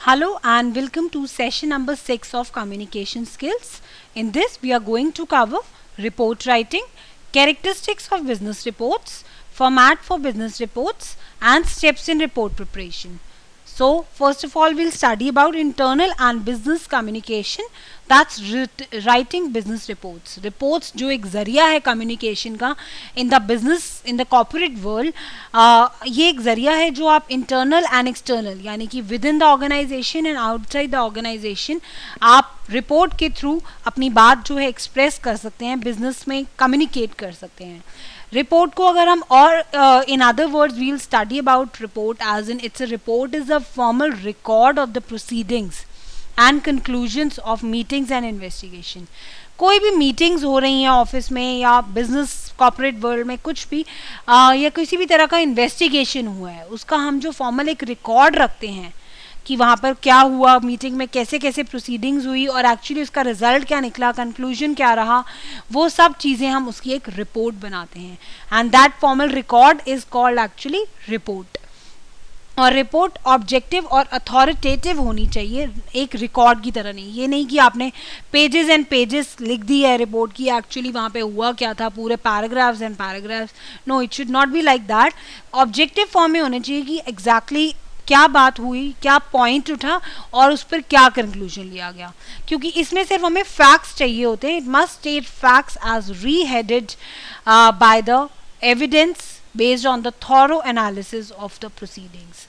Hello and welcome to session number 6 of communication skills. In this we are going to cover report writing, characteristics of business reports, format for business reports and steps in report preparation. So first of all we'll study about internal and business communication, that's writing business reports. Reports जो एक जरिया है communication का in the business in the corporate world, ये एक जरिया है जो आप internal and external यानी कि within the organization and outside the organization आप report के through अपनी बात जो है express कर सकते हैं, business में communicate कर सकते हैं. रिपोर्ट को अगर हम और in other words will study about report as in it's a report is a formal record of the proceedings and conclusions of meetings and investigation. कोई भी मीटिंग्स हो रही हैं ऑफिस में या बिजनेस कॉर्पोरेट वर्ल्ड में कुछ भी या किसी भी तरह का इन्वेस्टिगेशन हुआ है उसका हम जो फॉर्मल एक रिकॉर्ड रखते हैं कि वहाँ पर क्या हुआ, मीटिंग में कैसे कैसे प्रोसीडिंग्स हुई और एक्चुअली उसका रिजल्ट क्या निकला, कंक्लूजन क्या रहा, वो सब चीज़ें हम उसकी एक रिपोर्ट बनाते हैं and that formal record is called actually report. और रिपोर्ट ऑब्जेक्टिव और अथॉरिटेटिव होनी चाहिए, एक रिकॉर्ड की तरह नहीं. ये नहीं कि आपने पेजेस एंड पेजेस लिख दी है रिपोर्ट की, एक्चुअली वहाँ पे हुआ क्या था, पूरे paragraphs and paragraphs. No, it should not be like that. Objective form में होना चाहिए कि एग्जैक्टली क्या बात हुई, क्या पॉइंट उठा और उस पर क्या कंक्लूजन लिया गया, क्योंकि इसमें सिर्फ हमें फैक्ट्स चाहिए होते हैं. It must state facts as reheaded by the evidence based on the thorough analysis of the proceedings.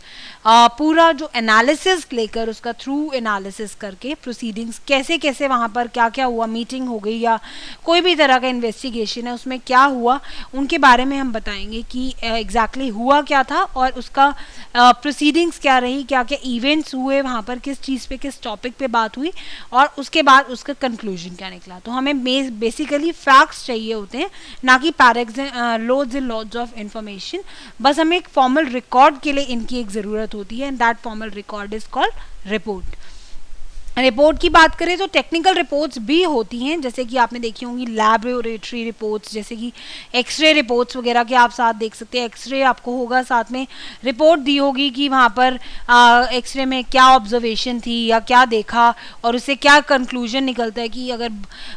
पूरा जो एनालिसिस लेकर उसका थ्रू एनालिसिस करके प्रोसीडिंग्स कैसे कैसे वहाँ पर क्या क्या हुआ, मीटिंग हो गई या कोई भी तरह का इन्वेस्टिगेशन है उसमें क्या हुआ, उनके बारे में हम बताएंगे कि एग्जैक्टली हुआ क्या था और उसका प्रोसीडिंग्स क्या रही, क्या क्या इवेंट्स हुए वहाँ पर, किस चीज़ पे किस टॉपिक पे बात हुई और उसके बाद उसका कंक्लूजन क्या निकला. तो हमें बेसिकली फैक्ट्स चाहिए होते हैं, ना कि loads and loads of information. बस हमें एक फॉर्मल रिकॉर्ड के लिए इनकी एक ज़रूरत होती है and that formal record is called report. Report की बात करें तो टेक्निकल रिपोर्ट्स भी होती हैं, जैसे कि आपने देखी होंगी लैबोरेटरी रिपोर्ट्स, जैसे कि एक्सरे रिपोर्ट्स वगैरह के आप साथ देख सकते हैं. एक्सरे आपको होगा साथ में रिपोर्ट दी होगी कि वहाँ पर एक्सरे में क्या ऑब्जर्वेशन थी या क्या देखा और उससे क्या कंक्लूजन निकलता है. कि अगर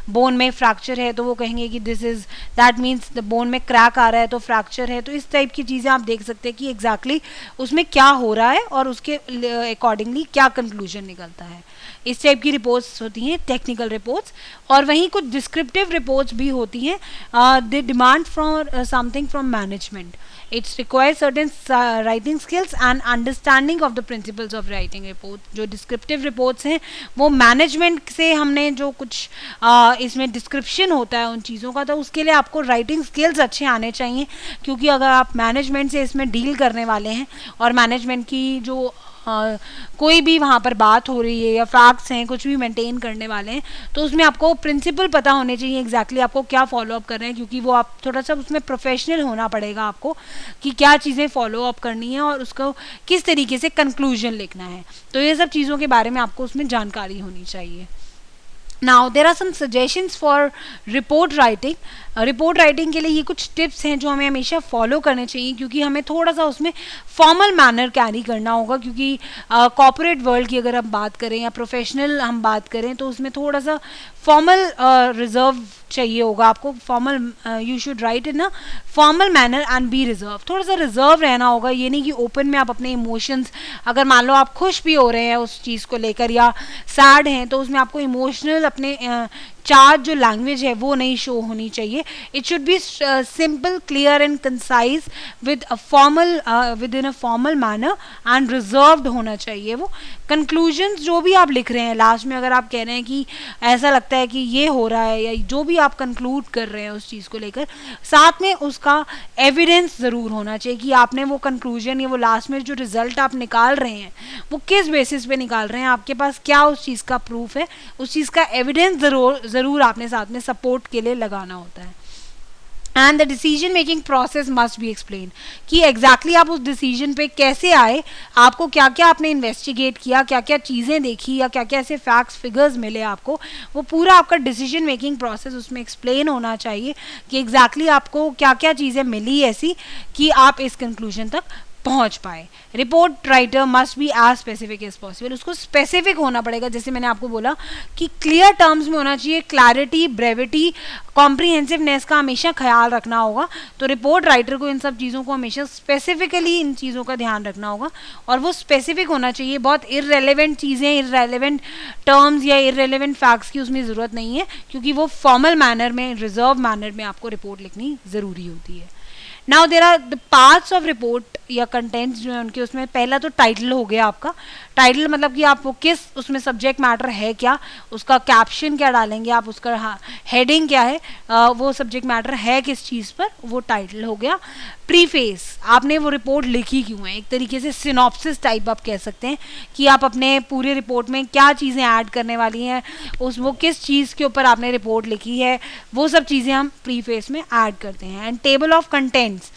बोन में फ्रैक्चर है तो वो कहेंगे कि this is that means the bone में क्रैक आ रहा है तो फ्रैक्चर है. तो इस टाइप की चीज़ें आप देख सकते हैं कि एग्जैक्टली उसमें क्या हो रहा है और उसके अकॉर्डिंगली क्या कंक्लूजन निकलता है. इस टाइप की रिपोर्ट्स होती हैं टेक्निकल रिपोर्ट्स. और वहीं कुछ डिस्क्रिप्टिव रिपोर्ट्स भी होती हैं. They demand from something from management. It's require certain writing skills and understanding of the principles of writing report. जो डिस्क्रिप्टिव रिपोर्ट्स हैं वो मैनेजमेंट से हमने जो कुछ इसमें डिस्क्रिप्शन होता है उन चीज़ों का, तो उसके लिए आपको राइटिंग स्किल्स अच्छे आने चाहिए. क्योंकि अगर आप मैनेजमेंट से इसमें डील करने वाले हैं और मैनेजमेंट की जो कोई भी वहाँ पर बात हो रही है या फैक्ट्स हैं कुछ भी मेंटेन करने वाले हैं, तो उसमें आपको प्रिंसिपल पता होने चाहिए एग्जैक्टली आपको क्या फॉलो अप कर रहे हैं. क्योंकि वो आप थोड़ा सा उसमें प्रोफेशनल होना पड़ेगा आपको कि क्या चीज़ें फॉलो अप करनी है और उसको किस तरीके से कंक्लूजन लिखना है. तो ये सब चीज़ों के बारे में आपको उसमें जानकारी होनी चाहिए. Now there are some suggestions for report writing. Report writing के लिए ये कुछ टिप्स हैं जो हमें हमेशा फॉलो करने चाहिए, क्योंकि हमें थोड़ा सा उसमें फॉर्मल मैनर कैरी करना होगा. क्योंकि कॉर्पोरेट वर्ल्ड की अगर हम बात करें या प्रोफेशनल हम बात करें तो उसमें थोड़ा सा फॉर्मल रिजर्व चाहिए होगा आपको. Formal you should write in a formal manner and be reserve. थोड़ा सा रिजर्व रहना होगा. ये नहीं कि ओपन में आप अपने इमोशंस, अगर मान लो आप खुश भी हो रहे हैं उस चीज़ को लेकर या सैड हैं, तो उसमें आपको इमोशनल अपने चार्ज जो लैंग्वेज है वो नहीं शो होनी चाहिए. It should be simple, clear and concise with in a formal manner and reserved होना चाहिए. वो कंक्लूजन्स जो भी आप लिख रहे हैं लास्ट में, अगर आप कह रहे हैं कि ऐसा लगता है कि ये हो रहा है या जो भी आप कंक्लूड कर रहे हैं उस चीज़ को लेकर, साथ में उसका एविडेंस ज़रूर होना चाहिए कि आपने वो कंक्लूजन या वो लास्ट में जो रिजल्ट आप निकाल रहे हैं वो किस बेसिस पे निकाल रहे हैं, आपके पास क्या उस चीज़ का प्रूफ है, उस चीज़ का एविडेंस ज़रूर आपने साथ में सपोर्ट के लिए लगाना होता है. And the decision making process must be explain कि एग्जैक्टली आप उस डिसीजन पे कैसे आए, आपको क्या क्या आपने इन्वेस्टिगेट किया, क्या क्या चीज़ें देखी या क्या क्या ऐसे फैक्ट्स फिगर्स मिले आपको. वो पूरा आपका डिसीजन मेकिंग प्रोसेस उसमें एक्सप्लेन होना चाहिए कि एग्जैक्टली आपको क्या क्या चीज़ें मिली ऐसी कि आप इस कंक्लूजन तक पहुंच पाए। Report writer must be as specific as possible, उसको स्पेसिफिक होना पड़ेगा, जैसे मैंने आपको बोला कि क्लियर टर्म्स में होना चाहिए, क्लैरिटी, ब्रेविटी, कॉम्प्रिहेंसिवनेस का हमेशा ख्याल रखना होगा। तो रिपोर्ट राइटर को इन सब चीज़ों को हमेशा स्पेसिफिकली इन चीज़ों का ध्यान रखना होगा, और वो स्पेसिफिक होना चाहिए। बहुत इररेलेवेंट चीज़ें, इररेलेवेंट टर्म्स या इररेलेवेंट फैक्ट्स की उसमें ज़रूरत नहीं है, क्योंकि वो फॉर्मल मैनर में, रिजर्व मैनर में आपको रिपोर्ट लिखनी ज़रूरी होती है। Now there are the parts of report या कंटेंट्स जो है उनके, उसमें पहला तो टाइटल हो गया आपका। टाइटल मतलब कि आप वो किस उसमें सब्जेक्ट मैटर है क्या, उसका कैप्शन क्या डालेंगे आप, उसका हेडिंग क्या है, वो सब्जेक्ट मैटर है किस चीज़ पर, वो टाइटल हो गया। प्रीफेस, आपने वो रिपोर्ट लिखी क्यों है, एक तरीके से सिनॉप्सिस टाइप आप कह सकते हैं कि आप अपने पूरे रिपोर्ट में क्या चीज़ें ऐड करने वाली हैं, वो किस चीज़ के ऊपर आपने रिपोर्ट लिखी है, वो सब चीज़ें हम प्रीफेस में ऐड करते हैं। एंड टेबल ऑफ कंटेंट्स,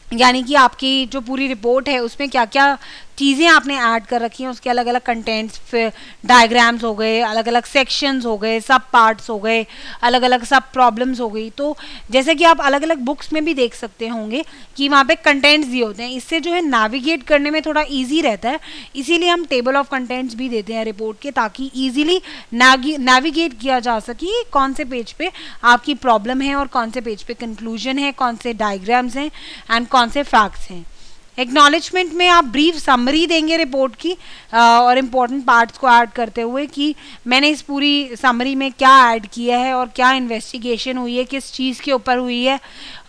यानी कि आपकी जो पूरी रिपोर्ट है उसमें क्या क्या चीज़ें आपने ऐड कर रखी हैं, उसके अलग अलग कंटेंट्स, फिर डायग्राम्स हो गए, अलग अलग सेक्शंस हो गए, सब पार्ट्स हो गए, अलग अलग सब प्रॉब्लम्स हो गई। तो जैसे कि आप अलग अलग बुक्स में भी देख सकते होंगे कि वहाँ पे कंटेंट्स दिए होते हैं, इससे जो है नेविगेट करने में थोड़ा ईजी रहता है, इसीलिए हम टेबल ऑफ कंटेंट्स भी देते हैं रिपोर्ट के, ताकि ईजिली नेविगेट किया जा सके कौन से पेज पे आपकी प्रॉब्लम है और कौन से पेज पे कंक्लूजन है, कौन से डायग्राम्स हैं एंड कौन से फैक्ट्स हैं। एक्नॉलेजमेंट में आप ब्रीफ समरी देंगे रिपोर्ट की और इम्पोर्टेंट पार्ट्स को ऐड करते हुए कि मैंने इस पूरी समरी में क्या ऐड किया है और क्या इन्वेस्टिगेशन हुई है, किस चीज़ के ऊपर हुई है।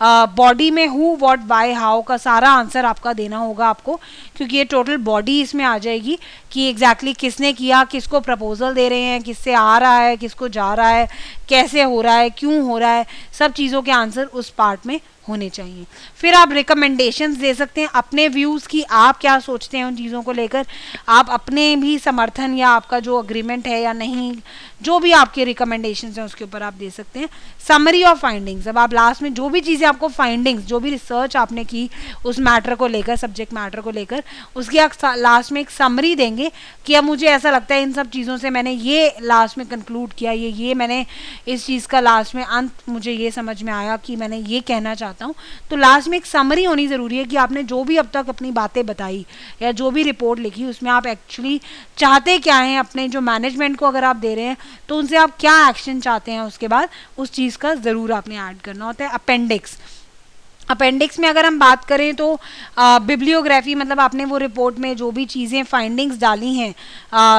बॉडी में हु, व्हाट, बाय, हाउ का सारा आंसर आपका देना होगा आपको, क्योंकि ये टोटल बॉडी इसमें आ जाएगी कि एग्जैक्टली किसने किया, किसको प्रपोजल दे रहे हैं, किससे आ रहा है, किसको जा रहा है, कैसे हो रहा है, क्यों हो रहा है, सब चीज़ों के आंसर उस पार्ट में होने चाहिए। फिर आप रिकमेंडेशंस दे सकते हैं अपने व्यूज़ की, आप क्या सोचते हैं उन चीज़ों को लेकर, आप अपने भी समर्थन या आपका जो अग्रीमेंट है या नहीं, जो भी आपके रिकमेंडेशंस हैं उसके ऊपर आप दे सकते हैं। समरी ऑफ फाइंडिंग्स, अब आप लास्ट में जो भी चीज़ें आपको फाइंडिंग्स, जो भी रिसर्च आपने की उस मैटर को लेकर, सब्जेक्ट मैटर को लेकर, उसकी आप लास्ट में एक समरी देंगे कि अब मुझे ऐसा लगता है इन सब चीज़ों से मैंने ये लास्ट में कंक्लूड किया, ये मैंने इस चीज़ का लास्ट में अंत मुझे ये समझ में आया कि मैंने ये कहना चाहता हूँ। तो लास्ट में एक समरी होनी ज़रूरी है कि आपने जो भी अब तक अपनी बातें बताई या जो भी रिपोर्ट लिखी उसमें आप एक्चुअली चाहते क्या हैं, अपने जो मैनेजमेंट को अगर आप दे रहे हैं तो उनसे आप क्या एक्शन चाहते हैं, उसके बाद उस चीज़ का ज़रूर आपने ऐड करना होता है। अपेंडिक्स, अपेंडिक्स में अगर हम बात करें तो बिब्लियोग्राफी, मतलब आपने वो रिपोर्ट में जो भी चीज़ें फाइंडिंग्स डाली हैं,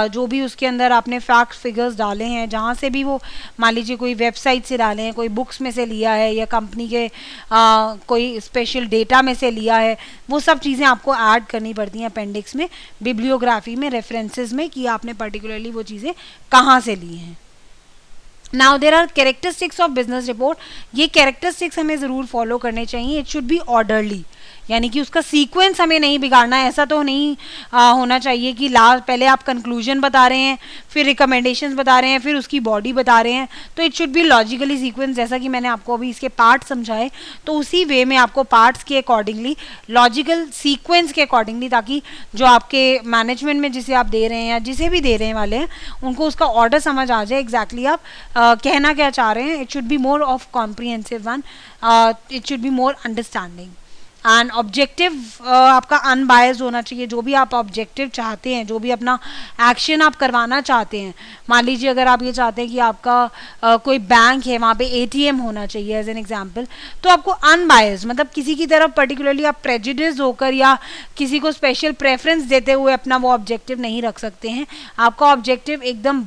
जो भी उसके अंदर आपने फैक्ट फिगर्स डाले हैं, जहाँ से भी वो मान लीजिए कोई वेबसाइट से डाले हैं, कोई बुक्स में से लिया है या कंपनी के कोई स्पेशल डेटा में से लिया है, वो सब चीज़ें आपको ऐड करनी पड़ती हैं अपेंडिक्स में, बिब्लियोग्राफी में, रेफरेंसेस में, कि आपने पर्टिकुलरली वो चीज़ें कहाँ से ली हैं। Now there are characteristics of business report, ये कैरेक्टरिस्टिक्स हमें ज़रूर फॉलो करने चाहिए। इट शुड बी ऑर्डरली, यानी कि उसका सीक्वेंस हमें नहीं बिगाड़ना है, ऐसा तो नहीं होना चाहिए कि लास्ट पहले आप कंक्लूजन बता रहे हैं, फिर रिकमेंडेशंस बता रहे हैं, फिर उसकी बॉडी बता रहे हैं। तो it should be logically sequence, जैसा कि मैंने आपको अभी इसके पार्ट समझाए, तो उसी वे में आपको पार्ट्स के अकॉर्डिंगली, लॉजिकल सीक्वेंस के अकॉर्डिंगली, ताकि जो आपके मैनेजमेंट में जिसे आप दे रहे हैं या जिसे भी दे रहे वाले हैं उनको उसका ऑर्डर समझ आ जाए, एग्जैक्टली आप कहना क्या चाह रहे हैं। It should be more of comprehensive one, it should be more understanding and objective, आपका अनबायस्ड होना चाहिए। जो भी आप ऑब्जेक्टिव चाहते हैं, जो भी अपना एक्शन आप करवाना चाहते हैं, मान लीजिए अगर आप ये चाहते हैं कि आपका कोई बैंक है, वहाँ पे एटीएम होना चाहिए एज एन एग्जांपल, तो आपको अनबायस्ड, मतलब किसी की तरफ पर्टिकुलरली आप प्रेजुडिस होकर या किसी को स्पेशल प्रेफरेंस देते हुए अपना वो ऑब्जेक्टिव नहीं रख सकते हैं। आपका ऑब्जेक्टिव एकदम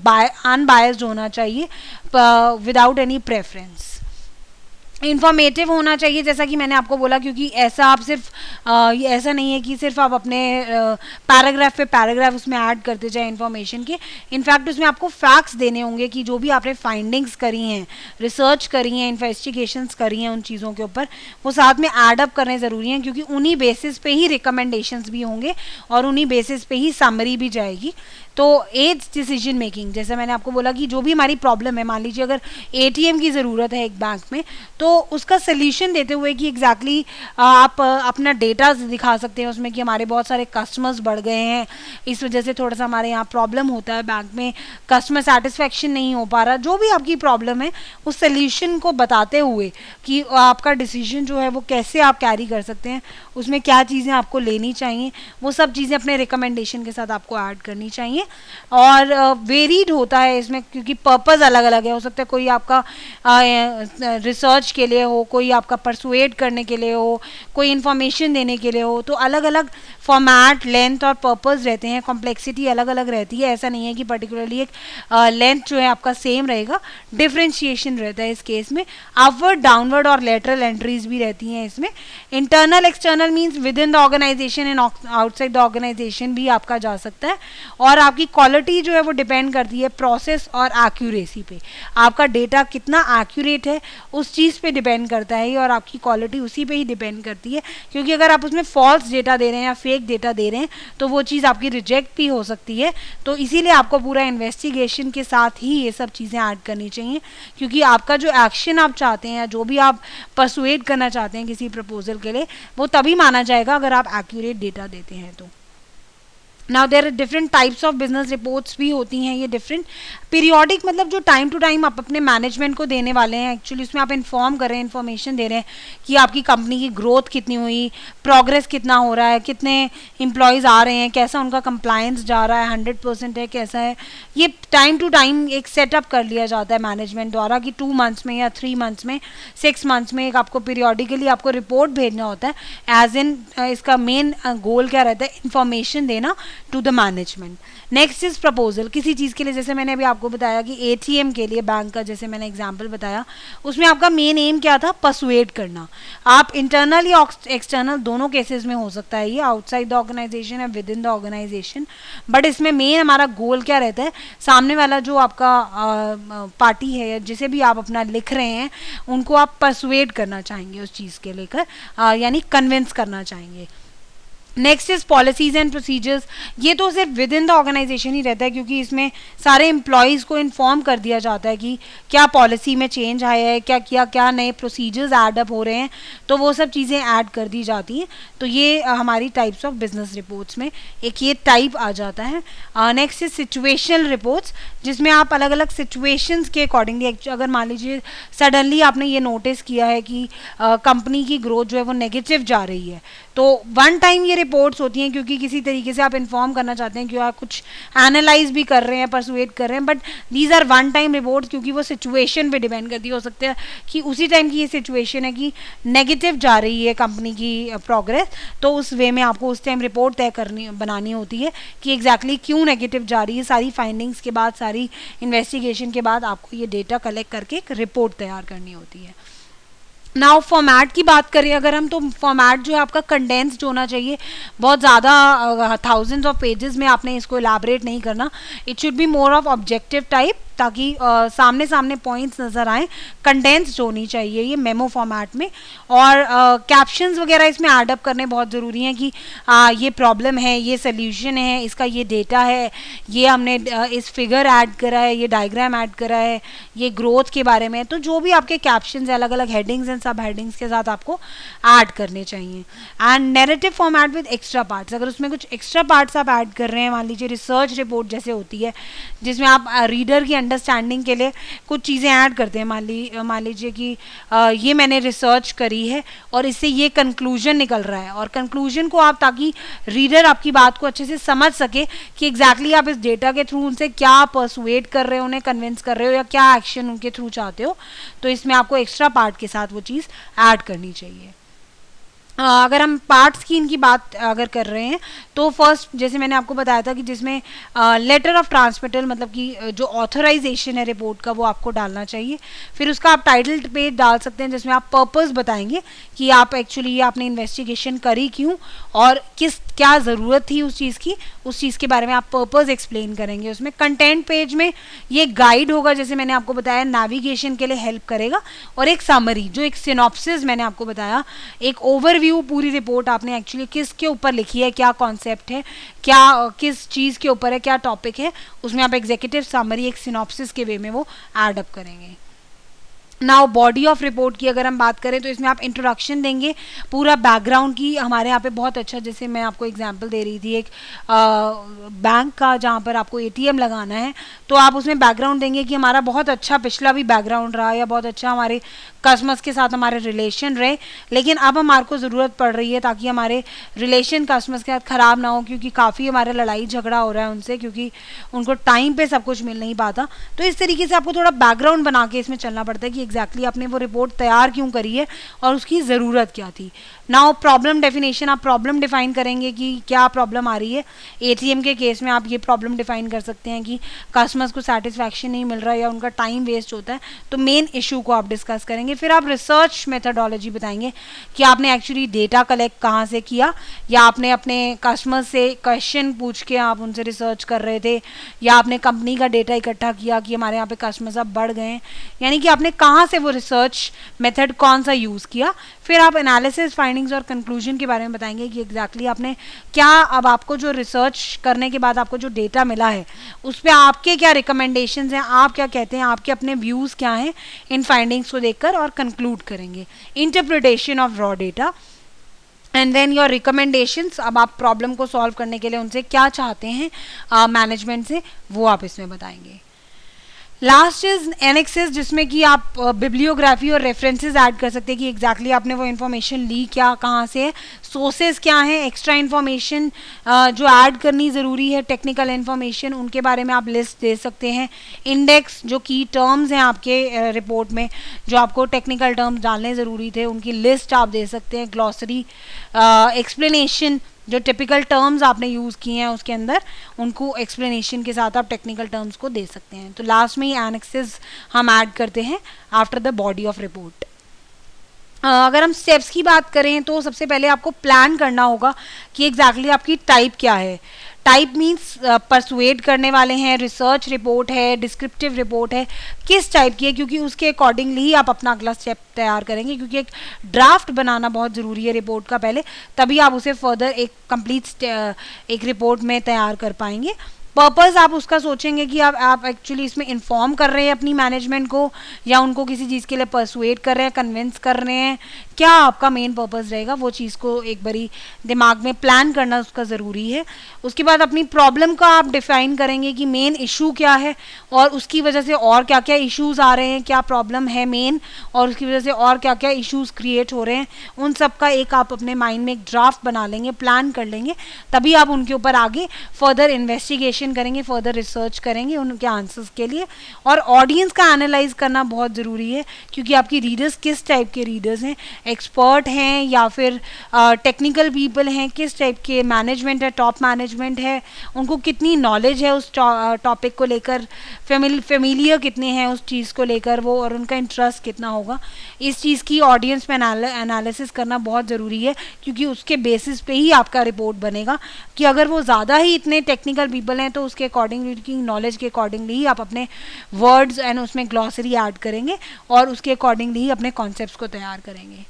अनबायस्ड होना चाहिए, विदाउट एनी प्रेफरेंस। इंफॉर्मेटिव होना चाहिए, जैसा कि मैंने आपको बोला, क्योंकि ऐसा आप सिर्फ ऐसा नहीं है कि सिर्फ आप अपने पैराग्राफ पे पैराग्राफ उसमें ऐड करते जाए इन्फॉर्मेशन के। इनफैक्ट उसमें आपको फैक्ट्स देने होंगे कि जो भी आपने फाइंडिंग्स करी हैं, रिसर्च करी हैं, इन्वेस्टिगेशंस करी हैं उन चीज़ों के ऊपर, वो साथ में ऐड अप करने ज़रूरी हैं, क्योंकि उन्हीं बेसिस पे ही रिकमेंडेशंस भी होंगे और उन्हीं बेसिस पे ही समरी भी जाएगी। तो एज डिसीजन मेकिंग, जैसे मैंने आपको बोला कि जो भी हमारी प्रॉब्लम है, मान लीजिए अगर एटीएम की ज़रूरत है एक बैंक में, तो उसका सोल्यूशन देते हुए कि एग्जैक्टली आप अपना डेटा दिखा सकते हैं उसमें कि हमारे बहुत सारे कस्टमर्स बढ़ गए हैं, इस वजह से थोड़ा सा हमारे यहाँ प्रॉब्लम होता है, बैंक में कस्टमर सेटिस्फेक्शन नहीं हो पा रहा, जो भी आपकी प्रॉब्लम है उस सोल्यूशन को बताते हुए कि आपका डिसीजन जो है वो कैसे आप कैरी कर सकते हैं, उसमें क्या चीज़ें आपको लेनी चाहिए, वो सब चीज़ें अपने रिकमेंडेशन के साथ आपको ऐड करनी चाहिए। और वेरीड होता है इसमें क्योंकि पर्पस अलग अलग है, हो सकता है कोई आपका रिसर्च के लिए हो, कोई आपका परसुएट करने के लिए हो, कोई इन्फॉर्मेशन देने के लिए हो, तो अलग अलग फॉर्मेट, लेंथ और पर्पस रहते हैं, कॉम्प्लेक्सिटी अलग अलग रहती है, ऐसा नहीं है कि पर्टिकुलरली एक लेंथ जो है आपका सेम रहेगा, डिफ्रेंशिएशन रहता है इस केस में। अपवर्ड, डाउनवर्ड और लेटरल एंट्रीज भी रहती हैं इसमें। Internal external means within the organisation and outside the organisation भी आपका जा सकता है। और आपकी क्वालिटी जो है वो डिपेंड करती है प्रोसेस और एक्यूरेसी पे, आपका डेटा कितना एक्यूरेट है उस चीज़ पे डिपेंड करता है, और आपकी क्वालिटी उसी पे ही डिपेंड करती है, क्योंकि अगर आप उसमें फॉल्स डेटा दे रहे हैं या फेक डेटा दे रहे हैं तो वो चीज़ आपकी रिजेक्ट भी हो सकती है। तो इसीलिए आपको पूरा इन्वेस्टिगेशन के साथ ही ये सब चीज़ें ऐड करनी चाहिए, क्योंकि आपका जो एक्शन आप चाहते हैं, जो भी आप परसुएट करना चाहते हैं किसी प्रपोजल के लिए, वो तभी माना जाएगा अगर आप एक्यूरेट डेटा देते हैं तो। Now there are different types of business reports भी होती हैं, ये डिफरेंट पीरियोडिक, मतलब जो टाइम टू टाइम आप अपने मैनेजमेंट को देने वाले हैं, एक्चुअली उसमें आप इन्फॉर्म कर रहे हैं, इन्फॉर्मेशन दे रहे हैं कि आपकी कंपनी की ग्रोथ कितनी हुई, प्रोग्रेस कितना हो रहा है, कितने एम्प्लॉयज़ आ रहे हैं, कैसा उनका कंप्लायंस जा रहा है, 100% है, कैसा है, ये टाइम टू टाइम एक सेटअप कर लिया जाता है मैनेजमेंट द्वारा कि 2 मंथ्स में या 3 मंथ्स में, 6 मंथ्स में एक आपको पीरियोडिकली आपको रिपोर्ट भेजना होता है। एज इन इसका मेन गोल क्या रहता है, इन्फॉर्मेशन देना to the management. Next is proposal, किसी चीज़ के लिए, जैसे मैंने अभी आपको बताया कि एटीएम के लिए बैंक का जैसे मैंने एग्जांपल बताया, उसमें आपका मेन एम क्या था, परसुएट करना। आप इंटरनल या एक्सटर्नल दोनों केसेस में हो सकता है, ये आउटसाइड द ऑर्गेनाइजेशन या within the organisation, but इसमें मेन हमारा गोल क्या रहता है, सामने वाला जो आपका पार्टी है या जिसे भी आप अपना लिख रहे हैं उनको आप परसुएट करना चाहेंगे उस चीज़ के लेकर, यानी कन्विंस करना चाहेंगे। Next is policies and procedures, ये तो सिर्फ विद इन द ऑर्गेनाइजेशन ही रहता है, क्योंकि इसमें सारे एम्प्लॉयज़ को इन्फॉर्म कर दिया जाता है कि क्या पॉलिसी में चेंज आया है, क्या नए प्रोसीजर्स ऐड अप हो रहे हैं, तो वो सब चीज़ें ऐड कर दी जाती हैं। तो ये हमारी टाइप्स ऑफ बिजनेस रिपोर्ट्स में एक ये टाइप आ जाता है। नेक्स्ट इज सिचुएशनल रिपोर्ट्स, जिसमें आप अलग अलग सिचुएशंस के अकॉर्डिंगली, अगर मान लीजिए सडनली आपने ये नोटिस किया है कि कंपनी की ग्रोथ जो है वो नेगेटिव जा रही है, तो वन टाइम ये रिपोर्ट्स होती हैं, क्योंकि किसी तरीके से आप इन्फॉर्म करना चाहते हैं कि आप कुछ एनालाइज भी कर रहे हैं, परसुएट कर रहे हैं, but these are one time reports, क्योंकि वो सिचुएशन पे डिपेंड करती है। हो सकता है कि उसी टाइम की ये सिचुएशन है कि नेगेटिव जा रही है कंपनी की प्रोग्रेस, तो उस वे में आपको उस टाइम रिपोर्ट बनानी होती है कि एग्जैक्टली क्यों नेगेटिव जा रही है। सारी फाइंडिंग्स के बाद, सारी इन्वेस्टिगेशन के बाद आपको ये डेटा कलेक्ट करके एक रिपोर्ट तैयार करनी होती है। नाउ फॉर्मेट की बात करें अगर हम, तो फॉर्मेट जो है आपका कंडेंस्ड होना चाहिए, बहुत ज़्यादा थाउजेंड्स ऑफ पेजेस में आपने इसको इलाबरेट नहीं करना। It should be more of objective type, ताकि सामने सामने पॉइंट्स नज़र आएँ, कंडेंस्ड होनी चाहिए ये मेमो फॉर्मेट में। और कैप्शंस वगैरह इसमें एडअप करने बहुत ज़रूरी हैं कि ये प्रॉब्लम है, ये सोल्यूशन है, इसका ये डेटा है, ये हमने इस फिगर ऐड करा है, ये डायग्राम ऐड करा है, ये ग्रोथ के बारे में। तो जो भी आपके कैप्शंस है, अलग अलग हेडिंग्स एंड सब हेडिंग्स के साथ आपको ऐड करने चाहिए। And narrative format with extra parts, अगर उसमें कुछ एक्स्ट्रा पार्ट्स आप ऐड कर रहे हैं, मान लीजिए रिसर्च रिपोर्ट जैसे होती है जिसमें आप रीडर की अंडरस्टैंडिंग के लिए कुछ चीज़ें ऐड करते हैं, मान लीजिए कि ये मैंने रिसर्च करी है और इससे ये कंक्लूजन निकल रहा है, और कंक्लूजन को आप, ताकि रीडर आपकी बात को अच्छे से समझ सके कि एग्जैक्टली आप इस डेटा के थ्रू उनसे क्या परसुएट कर रहे हो, उन्हें कन्विंस कर रहे हो, या क्या एक्शन उनके थ्रू चाहते हो, तो इसमें आपको एक्स्ट्रा पार्ट के साथ वो चीज़ ऐड करनी चाहिए। अगर हम पार्ट्स की इनकी बात अगर कर रहे हैं, तो फर्स्ट जैसे मैंने आपको बताया था कि जिसमें लेटर ऑफ ट्रांसमिटल, मतलब कि जो ऑथराइजेशन है रिपोर्ट का, वो आपको डालना चाहिए। फिर उसका आप टाइटल पेज डाल सकते हैं जिसमें आप पर्पस बताएंगे कि आप एक्चुअली आपने इन्वेस्टिगेशन करी क्यों और किस क्या ज़रूरत थी उस चीज़ की, उस चीज़ के बारे में आप पर्पस एक्सप्लेन करेंगे। उसमें कंटेंट पेज में ये गाइड होगा, जैसे मैंने आपको बताया नेविगेशन के लिए हेल्प करेगा, और एक समरी जो एक सिनॉप्सिस मैंने आपको बताया, एक ओवरव्यू, पूरी रिपोर्ट आपने एक्चुअली किसके ऊपर लिखी है, क्या कॉन्सेप्ट है, क्या किस चीज़ के ऊपर है, क्या टॉपिक है, उसमें आप एग्जीक्यूटिव समरी एक सिनॉप्सिस के वे में वो एड अप करेंगे। नाउ बॉडी ऑफ रिपोर्ट की अगर हम बात करें तो इसमें आप इंट्रोडक्शन देंगे, पूरा बैकग्राउंड की। हमारे यहाँ पे बहुत अच्छा, जैसे मैं आपको एग्जांपल दे रही थी एक बैंक का, जहाँ पर आपको एटीएम लगाना है, तो आप उसमें बैकग्राउंड देंगे कि हमारा बहुत अच्छा पिछला भी बैकग्राउंड रहा, या बहुत अच्छा हमारे कस्टमर्स के साथ हमारे रिलेशन रहे, लेकिन अब हमारे को ज़रूरत पड़ रही है ताकि हमारे रिलेशन कस्टमर्स के साथ ख़राब ना हो, क्योंकि काफ़ी हमारा लड़ाई झगड़ा हो रहा है उनसे, क्योंकि उनको टाइम पे सब कुछ मिल नहीं पाता। तो इस तरीके से आपको थोड़ा बैकग्राउंड बना के इसमें चलना पड़ता है कि एग्जैक्टली आपने वो रिपोर्ट तैयार क्यों करी है और उसकी ज़रूरत क्या थी। नाउ प्रॉब्लम डेफिनेशन, आप प्रॉब्लम डिफाइन करेंगे कि क्या प्रॉब्लम आ रही है। एटीएम के केस में आप ये प्रॉब्लम डिफाइन कर सकते हैं कि कस्टमर्स को सेटिस्फैक्शन नहीं मिल रहा है या उनका टाइम वेस्ट होता है, तो मेन इशू को आप डिस्कस करेंगे। फिर आप रिसर्च मेथडोलॉजी बताएंगे कि आपने एक्चुअली डेटा कलेक्ट कहाँ से किया, या आपने अपने कस्टमर से क्वेश्चन पूछ के आप उनसे रिसर्च कर रहे थे, या आपने कंपनी का डेटा इकट्ठा किया कि हमारे यहाँ पे कस्टमर्स अब बढ़ गए हैं, यानी कि आपने कहाँ से वो रिसर्च मेथड कौन सा यूज़ किया। फिर आप एनालिसिस, फाइंडिंग्स और कंक्लूजन के बारे में बताएंगे कि एग्जैक्टली आपने क्या, अब आपको जो रिसर्च करने के बाद आपको जो डेटा मिला है उस पर आपके क्या रिकमेंडेशंस हैं, आप क्या कहते हैं, आपके अपने व्यूज़ क्या हैं इन फाइंडिंग्स को देखकर, और कंक्लूड करेंगे। Interpretation of raw data and then your recommendations, अब आप प्रॉब्लम को सॉल्व करने के लिए उनसे क्या चाहते हैं मैनेजमेंट से, वो आप इसमें बताएंगे। लास्ट इज एनेक्सेस, जिसमें कि आप बिब्लियोग्राफी और रेफरेंसेस ऐड कर सकते हैं कि एग्जैक्टली आपने वो इन्फॉर्मेशन ली क्या, कहाँ से है, सोर्सेज क्या हैं, एक्स्ट्रा इन्फॉर्मेशन जो ऐड करनी ज़रूरी है, टेक्निकल इन्फॉर्मेशन, उनके बारे में आप लिस्ट दे सकते हैं। इंडेक्स, जो की टर्म्स हैं आपके रिपोर्ट में, जो आपको टेक्निकल टर्म्स डालने ज़रूरी थे, उनकी लिस्ट आप दे सकते हैं। ग्लॉसरी, एक्सप्लेनेशन, जो टिपिकल टर्म्स आपने यूज़ किए हैं उसके अंदर, उनको एक्सप्लेनेशन के साथ आप टेक्निकल टर्म्स को दे सकते हैं। तो लास्ट में ही एनेक्सेस हम ऐड करते हैं after the body of report. अगर हम स्टेप्स की बात करें तो सबसे पहले आपको प्लान करना होगा कि एग्जैक्टली आपकी टाइप क्या है। टाइप मीन्स परसुएड करने वाले हैं, रिसर्च रिपोर्ट है, डिस्क्रिप्टिव रिपोर्ट है, किस टाइप की है, क्योंकि उसके अकॉर्डिंगली ही आप अपना अगला स्टेप तैयार करेंगे, क्योंकि एक ड्राफ्ट बनाना बहुत ज़रूरी है रिपोर्ट का पहले, तभी आप उसे फर्दर एक कंप्लीट एक रिपोर्ट में तैयार कर पाएंगे। पर्पज़ आप उसका सोचेंगे कि आप एक्चुअली इसमें इन्फॉर्म कर रहे हैं अपनी मैनेजमेंट को, या उनको किसी चीज़ के लिए परसुएड कर रहे हैं, कन्विंस कर रहे हैं, क्या आपका मेन पर्पज़ रहेगा, वो चीज़ को एक बारी दिमाग में प्लान करना उसका ज़रूरी है। उसके बाद अपनी प्रॉब्लम का आप डिफाइन करेंगे कि मेन इशू क्या है, और उसकी वजह से और क्या क्या इश्यूज़ आ रहे हैं, क्या प्रॉब्लम है मेन, और उसकी वजह से और क्या क्या इश्यूज़ क्रिएट हो रहे हैं, उन सब का एक आप अपने माइंड में एक ड्राफ्ट बना लेंगे, प्लान कर लेंगे, तभी आप उनके ऊपर आगे फर्दर इन्वेस्टिगेशन करेंगे, फर्दर रिसर्च करेंगे उनके आंसर्स के लिए। और ऑडियंस का एनालाइज करना बहुत ज़रूरी है, क्योंकि आपकी रीडर्स किस टाइप के रीडर्स हैं, एक्सपर्ट हैं या फिर टेक्निकल पीपल हैं, किस टाइप के मैनेजमेंट है, टॉप मैनेजमेंट है, उनको कितनी नॉलेज है उस टॉपिक को लेकर, फेमिलियर कितने हैं उस चीज़ को लेकर वो, और उनका इंटरेस्ट कितना होगा। इस चीज़ की ऑडियंस में एनालिसिस करना बहुत ज़रूरी है, क्योंकि उसके बेसिस पे ही आपका रिपोर्ट बनेगा, कि अगर वो ज़्यादा ही इतने टेक्निकल पीपल हैं तो उसके अकॉर्डिंगली, की नॉलेज के अकॉर्डिंगली ही आप अपने वर्ड्स एंड उसमें ग्लॉसरी ऐड करेंगे, और उसके अकॉर्डिंगली ही अपने कॉन्सेप्ट्स को तैयार करेंगे।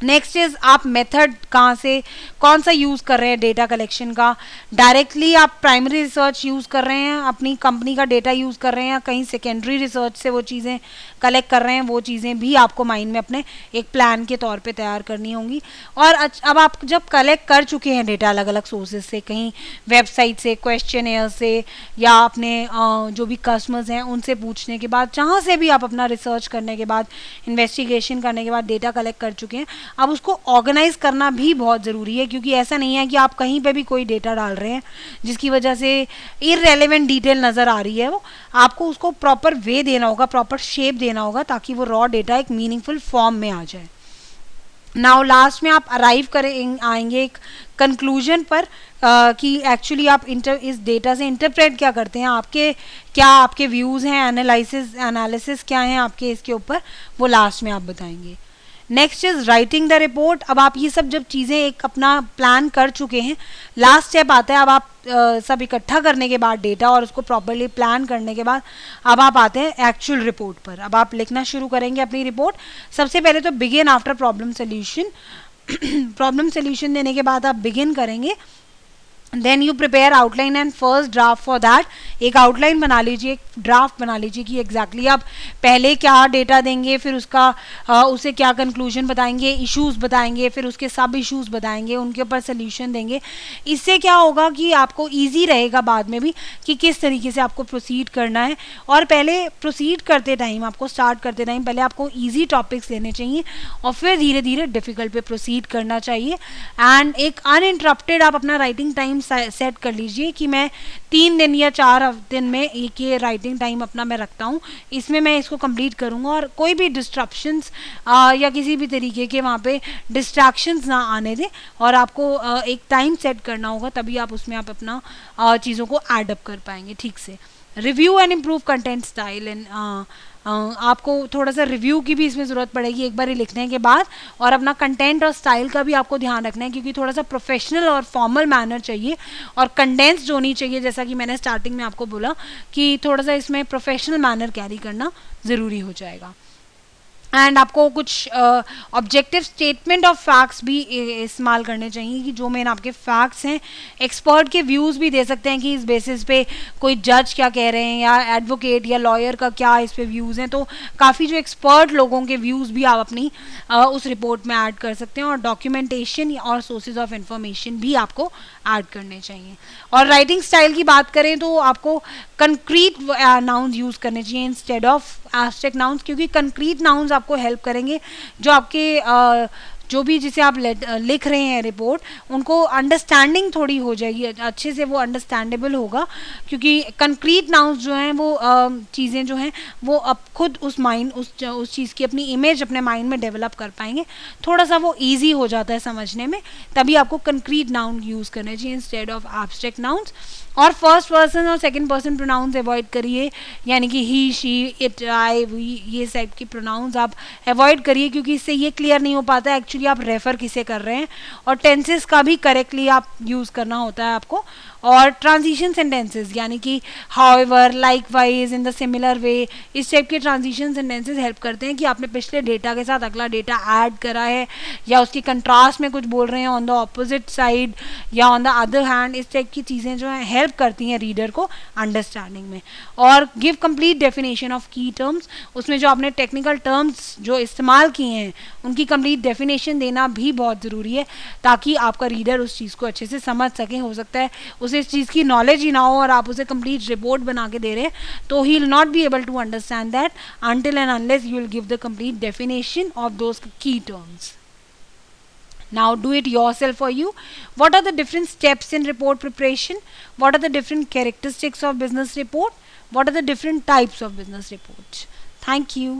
नेक्स्ट इज आप मेथड कहाँ से, कौन सा यूज़ कर रहे हैं डेटा कलेक्शन का। डायरेक्टली आप प्राइमरी रिसर्च यूज़ कर रहे हैं, अपनी कंपनी का डेटा यूज़ कर रहे हैं, या कहीं सेकेंडरी रिसर्च से वो चीज़ें कलेक्ट कर रहे हैं, वो चीज़ें भी आपको माइंड में अपने एक प्लान के तौर पे तैयार करनी होंगी। और अब आप जब कलेक्ट कर चुके हैं डेटा अलग अलग सोर्सेज से, कहीं वेबसाइट से, क्वेश्चनेयर से, या अपने जो भी कस्टमर्स हैं उनसे पूछने के बाद, जहाँ से भी आप अपना रिसर्च करने के बाद, इन्वेस्टिगेशन करने के बाद डेटा कलेक्ट कर चुके हैं, अब उसको ऑर्गेनाइज करना भी बहुत ज़रूरी है। क्योंकि ऐसा नहीं है कि आप कहीं पे भी कोई डेटा डाल रहे हैं जिसकी वजह से इररेलेवेंट डिटेल नज़र आ रही है, वो आपको उसको प्रॉपर वे देना होगा, प्रॉपर शेप देना होगा, ताकि वो रॉ डेटा एक मीनिंगफुल फॉर्म में आ जाए। नाउ लास्ट में आप अराइव आएंगे एक कंक्लूजन पर कि एक्चुअली आप इस डेटा से इंटरप्रेट क्या करते हैं, आपके व्यूज़ हैं, एनालिसिस क्या हैं आपके इसके ऊपर, वो लास्ट में आप बताएंगे। Next is writing the report. अब आप ये सब जब चीज़ें एक अपना प्लान कर चुके हैं, लास्ट स्टेप आता है अब आप सब इकट्ठा करने के बाद डेटा और उसको प्रॉपरली प्लान करने के बाद अब आप आते हैं एक्चुअल रिपोर्ट पर। अब आप लिखना शुरू करेंगे अपनी रिपोर्ट। सबसे पहले तो begin after problem solution. Problem solution देने के बाद आप बिगिन करेंगे। Then you prepare outline and first draft for that. एक आउटलाइन बना लीजिए, एक ड्राफ्ट बना लीजिए कि एग्जैक्टली आप पहले क्या डेटा देंगे, फिर उसका उसे क्या कंक्लूजन बताएंगे, इश्यूज बताएंगे, फिर उसके सब इश्यूज बताएंगे, उनके ऊपर सोल्यूशन देंगे। इससे क्या होगा कि आपको ईजी रहेगा बाद में भी कि किस तरीके से आपको प्रोसीड करना है। और पहले प्रोसीड करते टाइम, आपको स्टार्ट करते टाइम पहले आपको ईजी टॉपिक्स लेने चाहिए और फिर धीरे धीरे डिफिकल्ट पे प्रोसीड करना चाहिए। एंड एक अनइंटरप्टेड आप अपना राइटिंग टाइम सेट कर लीजिए कि मैं 3 दिन या 4 दिन में एक ये राइटिंग टाइम अपना मैं रखता हूँ, इसमें मैं इसको कंप्लीट करूँगा और कोई भी डिस्ट्रप्शंस या किसी भी तरीके के वहाँ पे डिस्ट्रैक्शंस ना आने दें। और आपको एक टाइम सेट करना होगा, तभी आप उसमें आप अपना चीज़ों को एड अप कर पाएंगे ठीक से। Review and improve content style and आपको थोड़ा सा रिव्यू की भी इसमें ज़रूरत पड़ेगी एक बार लिखने के बाद। और अपना कंटेंट और स्टाइल का भी आपको ध्यान रखना है क्योंकि थोड़ा सा प्रोफेशनल और फॉर्मल मैनर चाहिए और कंडेंस्ड होनी चाहिए। जैसा कि मैंने स्टार्टिंग में आपको बोला कि थोड़ा सा इसमें प्रोफेशनल मैनर कैरी करना ज़रूरी हो जाएगा। एंड आपको कुछ ऑब्जेक्टिव स्टेटमेंट ऑफ फैक्ट्स भी इस्तेमाल करने चाहिए कि जो मेन आपके फैक्ट्स हैं। एक्सपर्ट के व्यूज़ भी दे सकते हैं कि इस बेसिस पे कोई जज क्या कह रहे हैं या एडवोकेट या लॉयर का क्या इस पे व्यूज़ हैं। तो काफ़ी जो एक्सपर्ट लोगों के व्यूज़ भी आप अपनी उस रिपोर्ट में ऐड कर सकते हैं। और डॉक्यूमेंटेशन और सोर्सेज ऑफ इंफॉर्मेशन भी आपको ऐड करने चाहिए। और राइटिंग स्टाइल की बात करें तो आपको कंक्रीट नाउन्स यूज़ करने चाहिए इंस्टेड ऑफ एब्स्ट्रैक्ट नाउन्स, क्योंकि कंक्रीट नाउन्स आपको हेल्प करेंगे जो आपके जो भी जिसे आप लिख रहे हैं रिपोर्ट, उनको अंडरस्टैंडिंग थोड़ी हो जाएगी, अच्छे से वो अंडरस्टैंडेबल होगा। क्योंकि कंक्रीट नाउन्स जो हैं वो चीज़ें जो हैं वो अब खुद उस चीज़ की अपनी इमेज अपने माइंड में डेवलप कर पाएंगे, थोड़ा सा वो ईजी हो जाता है समझने में। तभी आपको कंक्रीट नाउन यूज़ करने चाहिए इंस्टेड ऑफ एब्स्ट्रैक्ट नाउन्स। और फर्स्ट पर्सन और सेकंड पर्सन प्रोनाउंस अवॉइड करिए, यानी कि ही, शी, इट, आई, वी, ये टाइप की प्रोनाउंस आप अवॉइड करिए क्योंकि इससे ये क्लियर नहीं हो पाता है एक्चुअली आप रेफर किसे कर रहे हैं। और टेंसेस का भी करेक्टली आप यूज़ करना होता है आपको। और ट्रांजिशन सेंटेंसेस यानी कि however, likewise, in the similar way, इस टाइप के ट्रांजिशन सेंटेंसेस हेल्प करते हैं कि आपने पिछले डेटा के साथ अगला डेटा ऐड करा है या उसकी कंट्रास्ट में कुछ बोल रहे हैं ऑन द ऑपोजिट साइड या ऑन द अदर हैंड। इस टाइप की चीज़ें जो हैं हेल्प करती हैं रीडर को अंडरस्टैंडिंग में। और गिव कंप्लीट डेफिनेशन ऑफ की टर्म्स, उसमें जो आपने टेक्निकल टर्म्स जो इस्तेमाल किए हैं उनकी कंप्लीट डेफिनेशन देना भी बहुत ज़रूरी है ताकि आपका रीडर उस चीज़ को अच्छे से समझ सके। हो सकता है उसे इस चीज़ की नॉलेज ही ना हो और आप उसे कंप्लीट रिपोर्ट बना के दे रहे हैं, तो he will not be able to understand that until and unless you will give the complete definition of those key terms. Now do it yourself for you. What are the different steps in report preparation? What are the different characteristics of business report? What are the different types of business reports? Thank you.